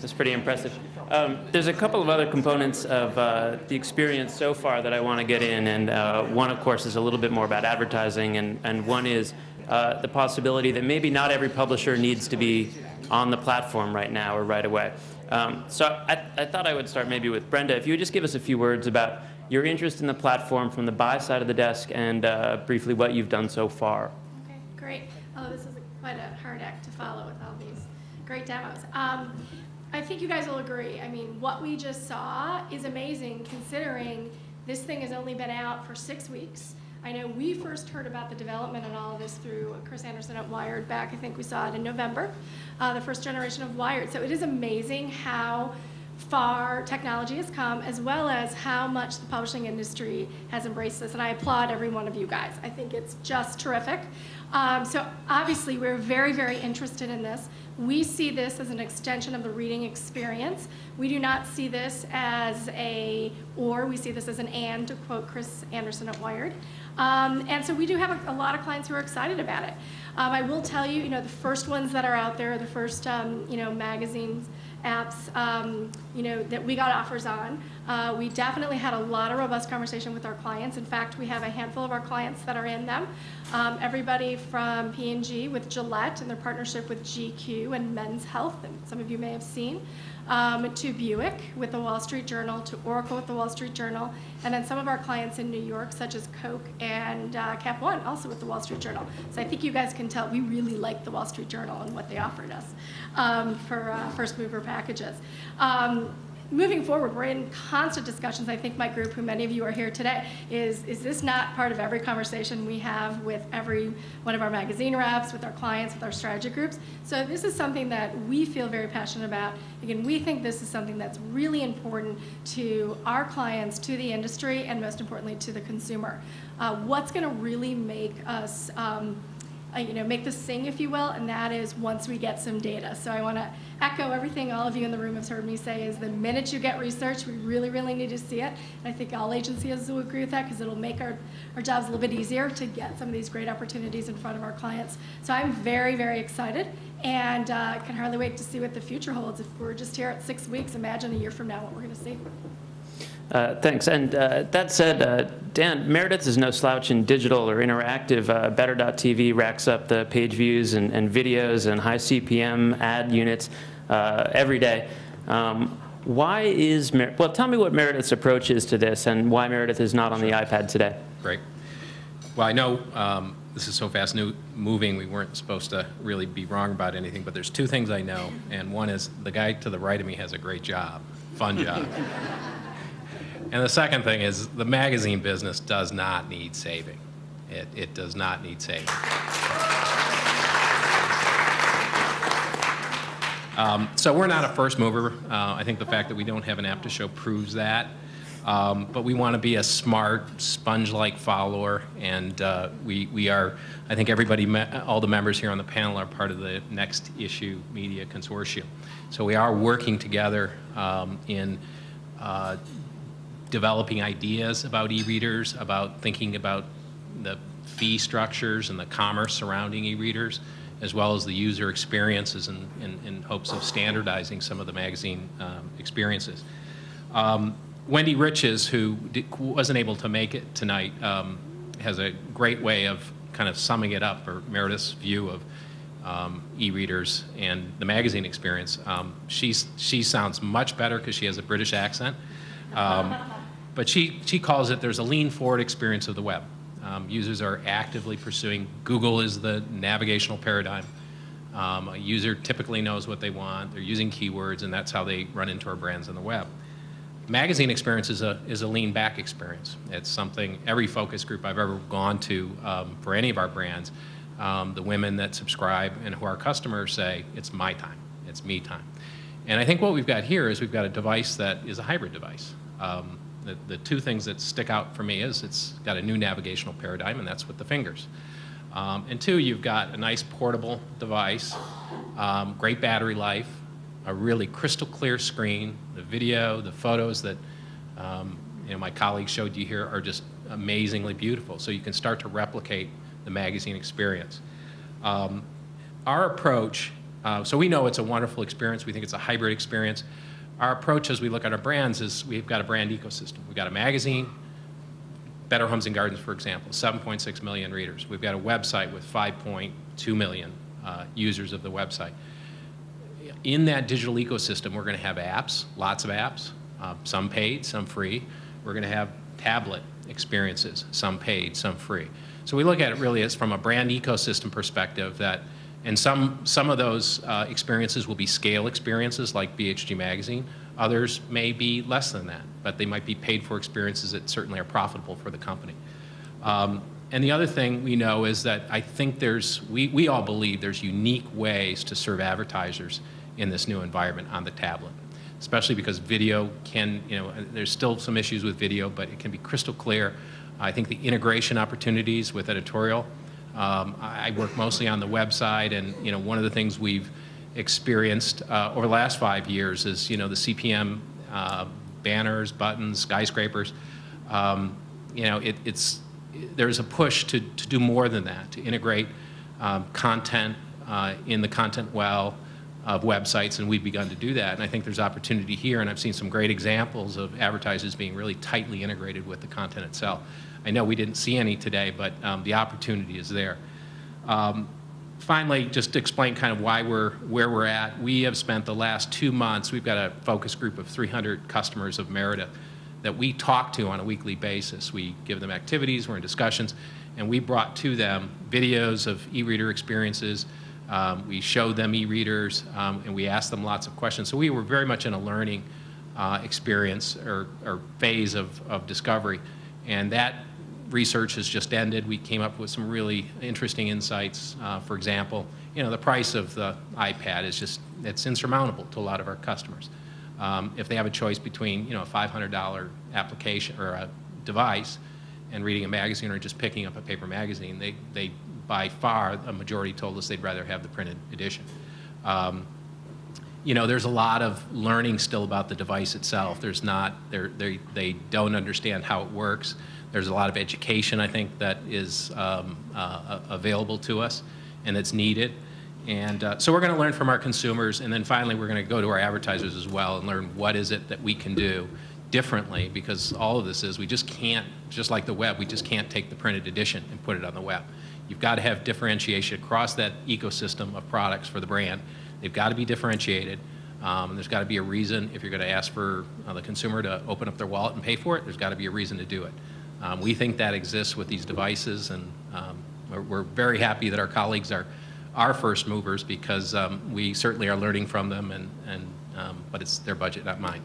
That's pretty impressive. There's a couple of other components of the experience so far that I want to get in, and one, of course, is a little bit more about advertising, and one is the possibility that maybe not every publisher needs to be on the platform right now or right away. So I thought I would start maybe with Brenda. If you would just give us a few words about your interest in the platform from the buy side of the desk, and briefly what you've done so far. Okay, great. Oh, this is quite a hard act to follow with all these great demos. I think you guys will agree. I mean, what we just saw is amazing considering this thing has only been out for 6 weeks. I know we first heard about the development and all of this through Chris Anderson at Wired back, I think we saw it in November, the first generation of Wired. So it is amazing how far technology has come, as well as how much the publishing industry has embraced this, and I applaud every one of you guys. I think it's just terrific. So obviously we're very, very interested in this. We see this as an extension of the reading experience. We do not see this as a or, we see this as an and, to quote Chris Anderson at Wired. And so we do have a lot of clients who are excited about it. I will tell you, the first ones that are out there, the first, magazines, apps, that we got offers on. We definitely had a lot of robust conversation with our clients. In fact, we have a handful of our clients that are in them. Everybody from P&G with Gillette and their partnership with GQ and Men's Health, and some of you may have seen, to Buick with the Wall Street Journal, to Oracle with the Wall Street Journal, and then some of our clients in New York, such as Coke and Cap One, also with the Wall Street Journal. So I think you guys can tell we really like the Wall Street Journal and what they offered us for first mover packages. Moving forward, we're in constant discussions. I think my group, who many of you are here today, is this not part of every conversation we have with every one of our magazine reps, with our clients, with our strategy groups? So this is something that we feel very passionate about. Again, we think this is something that's really important to our clients, to the industry, and most importantly, to the consumer. What's going to really make us make this sing, if you will, and that is once we get some data. So I want to echo everything all of you in the room have heard me say is the minute you get research, we really, really need to see it. And I think all agencies will agree with that because it'll make our jobs a little bit easier to get some of these great opportunities in front of our clients. So I'm very, very excited and can hardly wait to see what the future holds. If we're just here at 6 weeks, imagine a year from now what we're going to see. Thanks. And that said, Dan, Meredith is no slouch in digital or interactive. Better.tv racks up the page views and videos and high CPM ad units every day. Why is well, tell me what Meredith's approach is to this and why Meredith is not on the iPad today. Great. Well, I know this is so fast moving, we weren't supposed to really be wrong about anything, but there's two things I know, and one is the guy to the right of me has a great job, fun job. And the second thing is the magazine business does not need saving. It does not need saving. So we're not a first mover. I think the fact that we don't have an app to show proves that. But we want to be a smart, sponge-like follower, and we are, I think everybody, all the members here on the panel are part of the Next Issue Media Consortium. So we are working together in developing ideas about e-readers, about thinking about the fee structures and the commerce surrounding e-readers, as well as the user experiences in hopes of standardizing some of the magazine experiences. Wendy Riches, who wasn't able to make it tonight, has a great way of kind of summing it up, or Meredith's view of e-readers and the magazine experience. She sounds much better because she has a British accent. But she calls it, there's a lean forward experience of the web. Users are actively pursuing, Google is the navigational paradigm. A user typically knows what they want, they're using keywords, and that's how they run into our brands on the web. Magazine experience is a lean back experience. It's something every focus group I've ever gone to for any of our brands, the women that subscribe and who are customers say, it's my time, it's me time. And I think what we've got here is we've got a device that is a hybrid device. The two things that stick out for me is it's got a new navigational paradigm, and that's with the fingers. And two, you've got a nice portable device, great battery life, a really crystal clear screen. The video, the photos that my colleagues showed you here are just amazingly beautiful. So you can start to replicate the magazine experience. Our approach So we know it's a wonderful experience. We think it's a hybrid experience. Our approach as we look at our brands is we've got a brand ecosystem. We've got a magazine, Better Homes and Gardens, for example, 7.6 million readers. We've got a website with 5.2 million users of the website. In that digital ecosystem, we're going to have apps, lots of apps, some paid, some free. We're going to have tablet experiences, some paid, some free. So we look at it really as from a brand ecosystem perspective that, and some of those experiences will be scale experiences like BHG Magazine. Others may be less than that, but they might be paid for experiences that certainly are profitable for the company. And the other thing we know is that I think we all believe there's unique ways to serve advertisers in this new environment on the tablet, especially because video can, there's still some issues with video, but it can be crystal clear. I think the integration opportunities with editorial, I work mostly on the website, and one of the things we've experienced over the last 5 years is the CPM banners, buttons, skyscrapers. There's a push to do more than that, to integrate content in the content well of websites, and we've begun to do that. And I think there's opportunity here, and I've seen some great examples of advertisers being really tightly integrated with the content itself. I know we didn't see any today, but the opportunity is there. Finally, just to explain kind of where we're at, we have spent the last 2 months, we've got a focus group of 300 customers of Merida that we talk to on a weekly basis. We give them activities, we're in discussions, and we brought to them videos of e-reader experiences. We showed them e-readers, and we asked them lots of questions. So we were very much in a learning experience or phase of discovery, and that research has just ended. We came up with some really interesting insights. For example, the price of the iPad is it's insurmountable to a lot of our customers. If they have a choice between a $500 application or a device and reading a magazine or just picking up a paper magazine, they by far, a majority told us they'd rather have the printed edition. There's a lot of learning still about the device itself. They don't understand how it works. There's a lot of education, I think, that is available to us and that's needed. And so we're going to learn from our consumers, and then finally we're going to go to our advertisers as well and learn what is it that we can do differently, because all of this is, we just can't, just like the web, we just can't take the printed edition and put it on the web. You've got to have differentiation across that ecosystem of products for the brand. They've got to be differentiated. There's got to be a reason, if you're going to ask for the consumer to open up their wallet and pay for it, there's got to be a reason to do it. We think that exists with these devices, and we're very happy that our colleagues are our first movers, because we certainly are learning from them, but it's their budget, not mine.